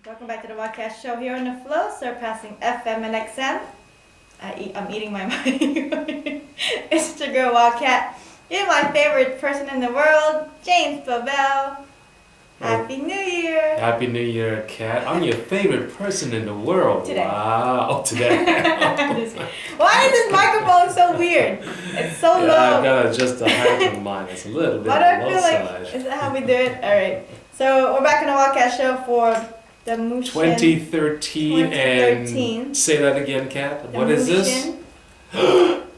Welcome back to the podcast show here on the flow, surpassing FM and XM. I'm eating my mic. It's your girl Wildcat. You're my favorite person in the world, James Bovell. Happy New Year! Happy New Year, Kat. I'm your favorite person in the world. Today. Wow, today. Why is this microphone so weird? It's so low. I've got to adjust the height of mine. It's a little bit Why do I feel like, outside. is that how we do it? Alright. So we're back on the Wildcat show for the Mushin 2013, 2013. And say that again, Kat. The What is this?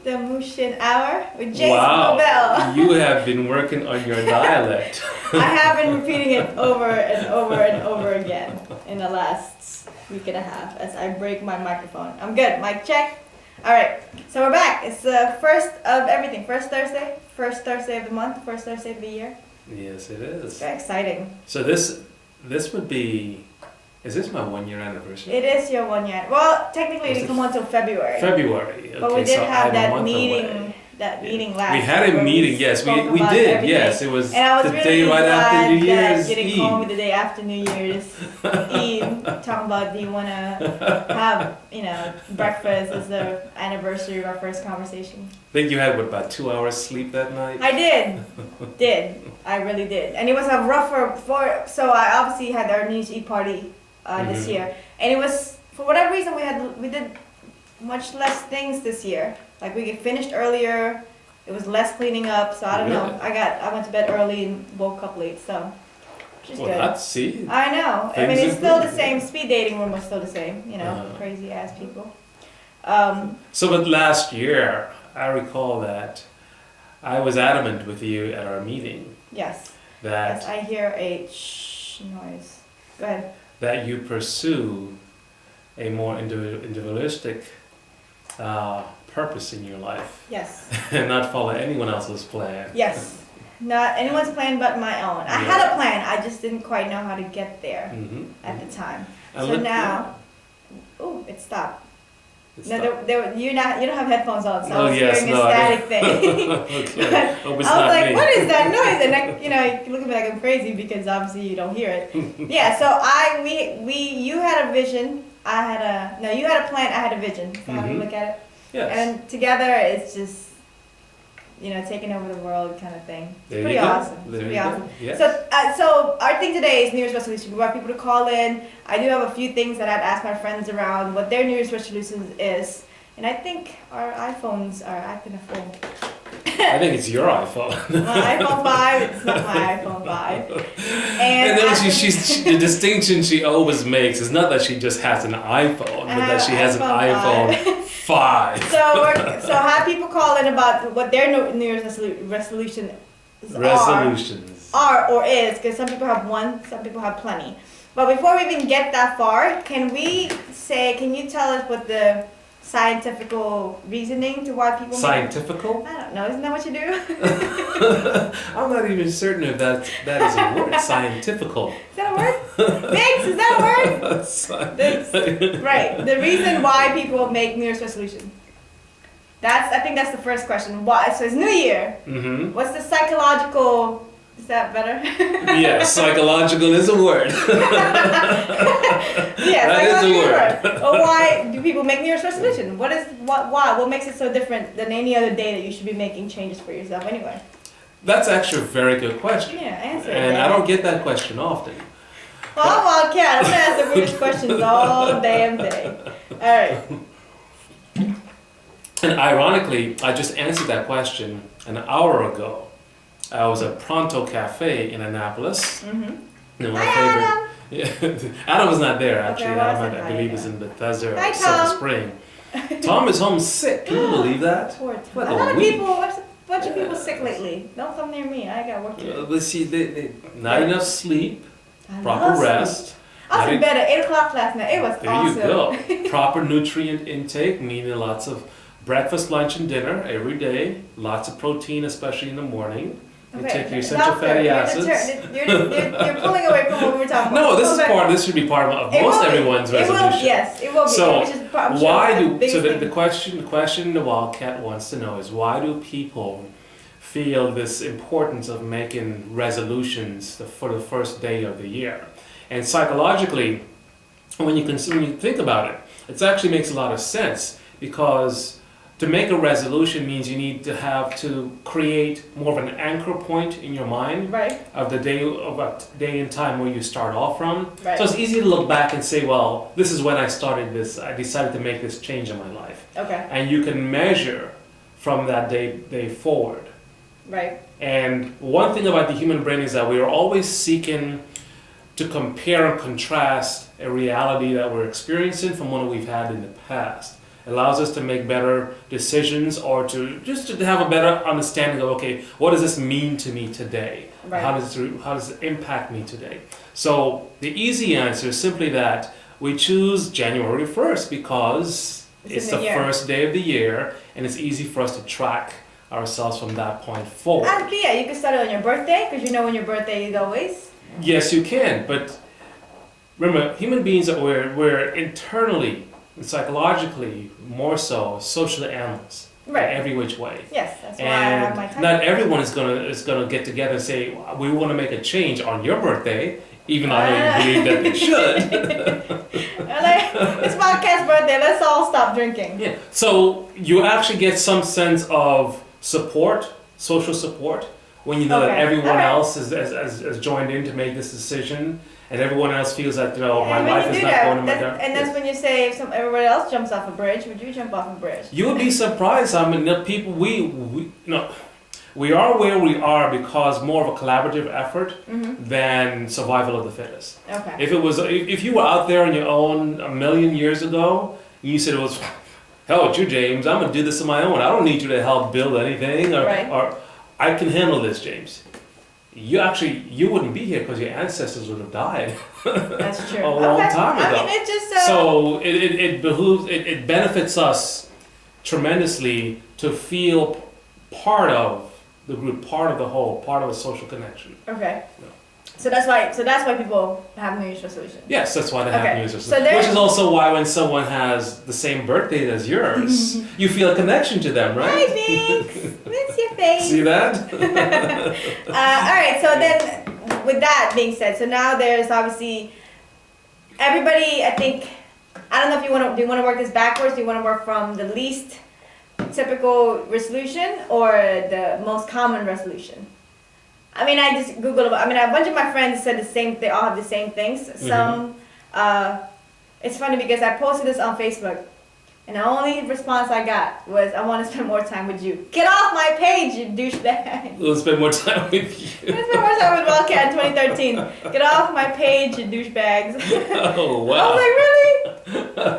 The Mushin Hour with James Wow, Bovell. you have been working on your dialect. I have been repeating it over and over and over again in the last week and a half as I break my microphone. I'm good. Mic check. All right. So we're back. It's the first of everything. First Thursday of the month. First Thursday of the year. Yes, it is. Very exciting. So this would be. Is this my 1 year anniversary? It is your 1 year. Well, technically it didn't come on until February. February. Okay, But we did so have I'm a that month meeting. away. That meeting last. We had a meeting, yes, we spoke did, about everything. yes, it was And I was the really day right after glad New that Year's you didn't call me Eve. the day after New Year's Eve, talking about do you want to have, breakfast as the anniversary of our first conversation. I think you had, what, about 2 hours sleep that night? I did. I really did. And it was a rougher, so I obviously had our New Year's Eve party this Mhm. year. And it was, for whatever reason, we did much less things this year. Like we get finished earlier. It was less cleaning up, so I don't know. Really? I went to bed early and woke up late, so which is Well, good. that's, see, I know. I mean, Things it's still the improve, same. yeah. Speed dating room was still the same. Uh-huh. Crazy ass people. So, but last year, I recall that I was adamant with you at our meeting Yes. that Yes, I hear a shh noise. Go ahead. that you pursue a more individualistic purpose in your life Yes. and not follow anyone else's plan. Yes. Not anyone's plan but my own. I had a plan. I just didn't quite know how to get there Mm-hmm. at the time. And So look, now, oh, it stopped. it's No, not- you don't have headphones on, so Oh, I was yes, hearing a no, I static thing. okay. Hope it's I was not like, me. what is that noise? And you look at me like I'm crazy because obviously you don't hear it. Yeah, so you had a vision. You had a plan, I had a vision. So how do you Mhm. look at it? Yes. And together it's just, taking over the world kind of thing. It's There pretty you go. awesome. It's There pretty you go. awesome. Yes. So our thing today is New Year's resolution. We want people to call in. I do have a few things that I've asked my friends around what their New Year's resolution is. And I think our iPhones are acting a fool. I think it's your iPhone. My iPhone 5, it's not my iPhone 5. And then after- the distinction she always makes is not that she just has an iPhone, but that she has an iPhone iPhone 5. So have people call in about what their New Year's resolutions Resolutions. are or is, because some people have one, some people have plenty. But before we even get that far, can you tell us what the scientific reasoning to why people Scientifical? I don't know, isn't that what you do? I'm not even certain if that is a word. Scientifical. Is that a word? Biggs, is that a word? Biggs. Right. The reason why people make New Year's resolution. I think that's the first question. Why? So it's New Year. Mm-hmm. What's the psychological? Is that better? Yes, psychological is a word. Yeah, That is a psychological word. Well, why do people make New Year's resolution? Why? What makes it so different than any other day that you should be making changes for yourself anyway? That's actually a very good question. Yeah, answer it. And then. I don't get that question often. Well, I'm a wildcat. I'm gonna ask the weirdest questions all damn day. All right. And ironically, I just answered that question an hour ago. I was at Pronto Cafe in Annapolis. Mm-hmm. You know, my Hi, favorite. Adam. Yeah. Adam was not there actually. Okay, well, Adam, I I said believe, hi, is yeah. in Bethesda or Hi, Silver Tom. Spring. Tom is home sick. Can you believe that? Poor Tom. What A a lot of week. people. There's a bunch of people sick lately. Don't come near me. I got work to do. Let's see, they not enough sleep, I proper love rest. sleep. I was in bed at 8 o'clock last night. It was There awesome. you go. Proper nutrient intake, meaning lots of breakfast, lunch, and dinner every day. Lots of protein, especially in the morning. You Okay, take your now essential fair. fatty You're acids. You're pulling away from what we were talking No, about. this is Pull back. this should be part of It most will be. everyone's It will, resolution. yes, it will be. So, which is, I'm sure why it's the do biggest so thing. the question the Wildcat wants to know is why do people feel this importance of making resolutions for the first day of the year? And psychologically, when you think about it, it actually makes a lot of sense because to make a resolution means you need to create more of an anchor point in your mind Right. of the day of a day and time where you start off from. Right. So it's easy to look back and say, well, this is when I started this. I decided to make this change in my life, Okay. and you can measure from that day forward. Right. And one thing about the human brain is that we are always seeking to compare and contrast a reality that we're experiencing from one we've had in the past. It allows us to make better decisions or to have a better understanding of, okay, what does this mean to me today? Right. How does it impact me today? So the easy answer is simply that we choose January 1st because it's the first day of the year and it's easy for us to track ourselves from that point forward. And yeah, you can start it on your birthday because you know when your birthday is always. Yes, you can, but remember, human beings we're internally and psychologically more so social animals, Right. in every which way. Yes, that's why I have my And time. not everyone is gonna get together and say we want to make a change on your birthday, even though I know you believe that they should. It's my cat's birthday. Let's all stop drinking. Yeah. So you actually get some sense of support, social support, when you know that Okay. everyone Alright. else has joined in to make this decision, and everyone else feels like my And when life you is do not that, going to my and direction. that's when you say if everybody else jumps off a bridge, would you jump off a bridge? You would be surprised how many people we are where we are because more of a collaborative effort than survival of the fittest. Okay. If you were out there on your own a million years ago, and you said it was, hell with you, James, I'm gonna do this on my own. I don't need you to help build anything, Right. or I can handle this, James. You wouldn't be here because your ancestors would have died That's true. a long time ago. I mean, it just So it benefits us tremendously to feel part of the group, part of the whole, part of a social connection. okay. No. So that's why people have New Year's resolutions. Yes, that's why they have Okay. New Year's So resolutions. there's- Which is also why when someone has the same birthday as yours, you feel a connection to them, Hi, right? Jinx. Miss your face. See that? All right. So then, with that being said, so now there's obviously everybody. I think I don't know if do you want to work this backwards? Do you want to work from the least typical resolution or the most common resolution? I mean, I just Googled. A bunch of my friends said the same. They all have the same things. Some. It's funny because I posted this on Facebook, and the only response I got was, "I want to spend more time with you. Get off my page, you douchebag." We'll spend more time with you. I spent more time with Wildcat in 2013. Get off my page, you douchebags. Oh, I wow. was like, really?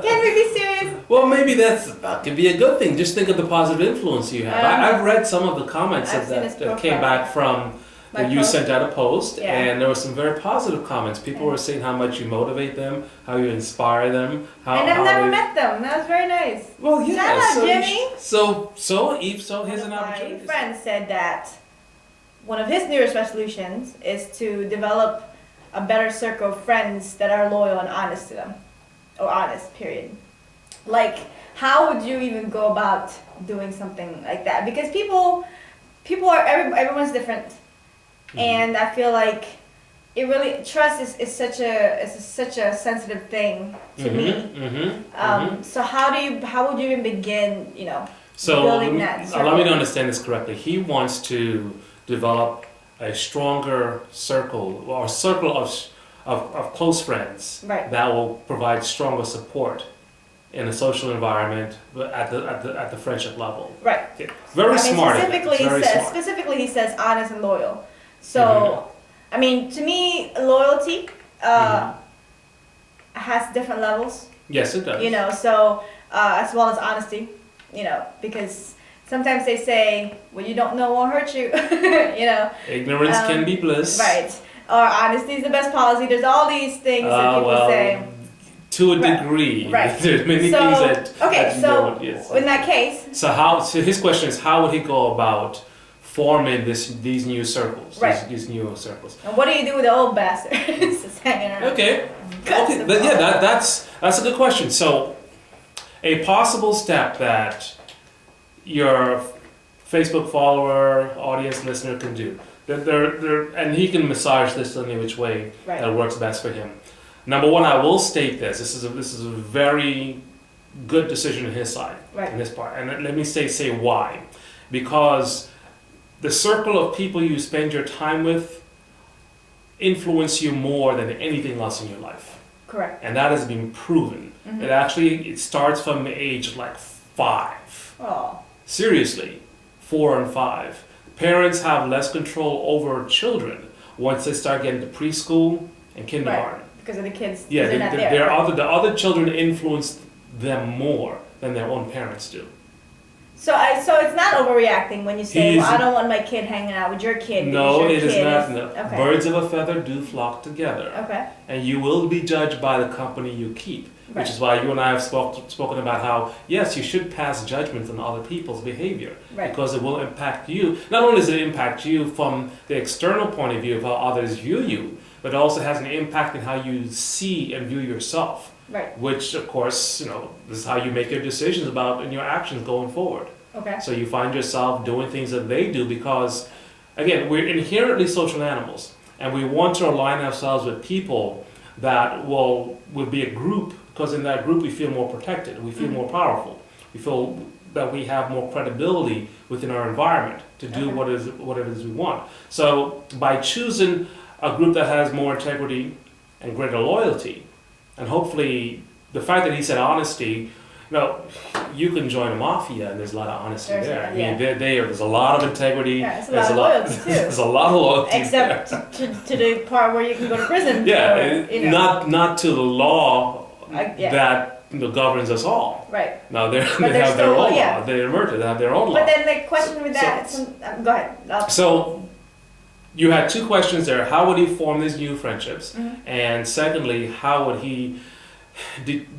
Can we be serious? Well, maybe that could be a good thing. Just think of the positive influence you have. I've read some of the comments I've seen his that came profile. back from My that you post. sent out a post, Yeah. and there were some very positive comments. People were saying how much you motivate them, how you inspire them, how. And I've how never they- met them. That was very nice. Well, yeah. Shout out, so, Jimmy. So here's an One of my opportunity. friend said that one of his New Year's resolutions is to develop a better circle of friends that are loyal and honest to them, or honest. Period. Like, how would you even go about doing something like that? Because everyone's different, and I feel like it really trust is such a sensitive thing to me. So how would you even begin? So building that allow me to circle. understand this correctly. He wants to develop a stronger circle or a circle of close friends Right. that will provide stronger support in a social environment, but at the friendship level. Right. Okay. Very smart. of him. Very smart. Specifically, he says honest and loyal. So, I mean, to me, loyalty has different levels. Yes, it does. So as well as honesty. Because sometimes they say, "Well, you don't know won't hurt you." Ignorance can be bliss. Right. Or honesty is the best policy. There's all these things that people say. To a Right. degree. Right. There's many So, things that. okay, that you so don't- yes. In that case, So his question is, how would he go about forming these new circles? Right. These new circles. and what do you do with the old bastard? Just hanging around. Okay. Cuts Okay. the That's a good question. So, a possible step that your Facebook follower, audience, listener can do, and he can massage this in any which way Right. that works best for him. Number one, I will state this. This is a very good decision on his side, Right. in this part. And let me say why. Because the circle of people you spend your time with influence you more than anything else in your life. Correct. And that has been proven. Mhm. It starts from the age of like 5. Oh. Seriously, 4 and 5. Parents have less control over children once they start getting to preschool and kindergarten. Because of the kids. Yeah, they're not there. the other children influence them more than their own parents do. So it's not overreacting when you say, He's- well, I don't want my kid hanging out with your kid. No, because it your is kid not. No. Okay. Birds of a feather do flock together. Okay. And you will be judged by the company you keep. Right. Which is why you and I have spoken about how, yes, you should pass judgment on other people's behavior. Right. Because it will impact you. Not only does it impact you from the external point of view of how others view you, but it also has an impact in how you see and view yourself. Right. Which, of course, this is how you make your decisions about in your actions going forward. Okay. So you find yourself doing things that they do because, again, we're inherently social animals, and we want to align ourselves with people that will be a group, because in that group we feel more protected, we feel more powerful, we feel that we have more credibility within our environment to do Okay. whatever it is we want. So by choosing a group that has more integrity and greater loyalty, and hopefully the fact that he said honesty, you can join a mafia and there's a lot of honesty there. I mean, there's a lot of integrity. Yeah, it's a there's lot of loyalty too. There's a lot of loyalty. Except to the part where you can go to prison. Yeah, for, not to the law Yeah. that governs us all. Right. No, they they're have their still- own yeah. law. They're murdered. They have their own law. But then the question with that, So- go ahead. So you had two questions there. How would he form these new friendships? Mhm. And secondly, how would he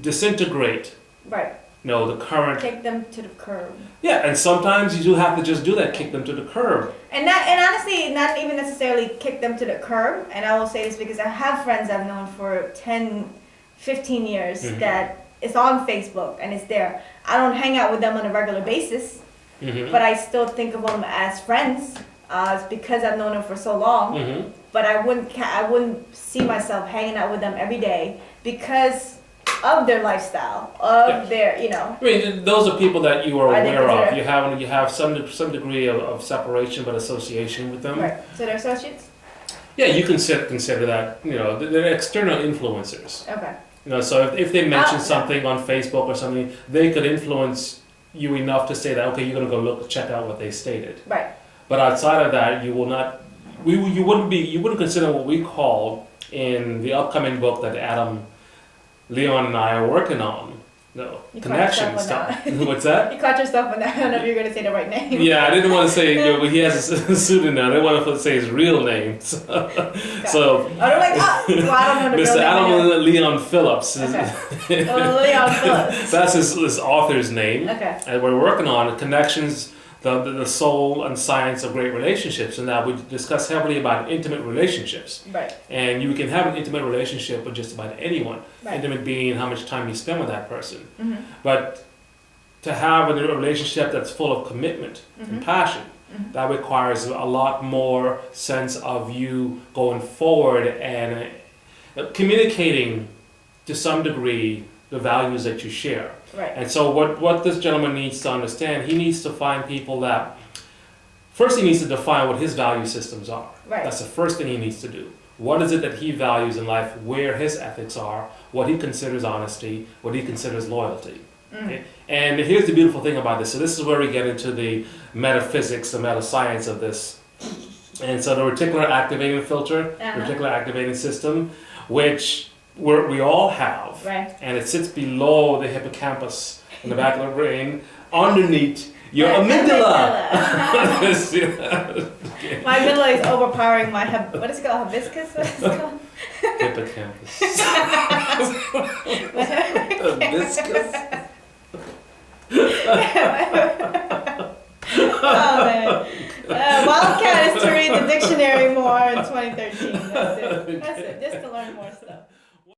disintegrate? Right. The current. Take them to the curb. Yeah, and sometimes you do have to just do that, kick them to the curb. And honestly, not even necessarily kick them to the curb. And I will say this because I have friends I've known for 10, 15 years Mhm. that is on Facebook and it's there. I don't hang out with them on a regular basis, Mm-hmm. but I still think of them as friends. It's because I've known them for so long. Mm-hmm. But I wouldn't see myself hanging out with them every day because of their lifestyle, of their, I mean, those are people that you are Are they aware of. considered- You have some degree of separation, but association with them. right. So they're associates. Yeah, you can consider that. They're external influencers. Okay. So if they mention yeah. something on Facebook or something, they could influence you enough to say that okay, you're gonna go check out what they stated. Right. But outside of that, you will not. You wouldn't consider what we call in the upcoming book that Adam, Leon, and I are working on. No You caught connection yourself on stuff. What's that? You caught yourself on that. I don't know if you're going to say the right name. Yeah, I didn't want to say he has a pseudonym. I didn't want to say his real name. So, I'm like, well, I don't know the Mr. real name. Adam Leon Phillips. Okay. Well, Leon Phillips. That's his author's name. Okay. And we're working on connections, the soul and science of great relationships, and that we discuss heavily about intimate relationships. Right. And you can have an intimate relationship with just about anyone. Right. Intimate being how much time you spend with that person. Mm-hmm. But to have a relationship that's full of commitment and passion, that requires a lot more sense of you going forward and communicating to some degree the values that you share. Right. And so what this gentleman needs to understand, he needs to find people that, first he needs to define what his value systems are. Right. That's the first thing he needs to do. What is it that he values in life, where his ethics are, what he considers honesty, what he considers loyalty. Okay? And here's the beautiful thing about this. So this is where we get into the metaphysics, the metascience of this. And so the reticular activating filter, reticular activating system, which we all have, Right. and it sits below the hippocampus in the back of the brain, underneath your amygdala. My amygdala is overpowering my what is it called? Hibiscus? What is it called? Hippocampus. Hibiscus. Oh man. Wildcat is to read the dictionary more in 2013. That's it. Just to learn more stuff.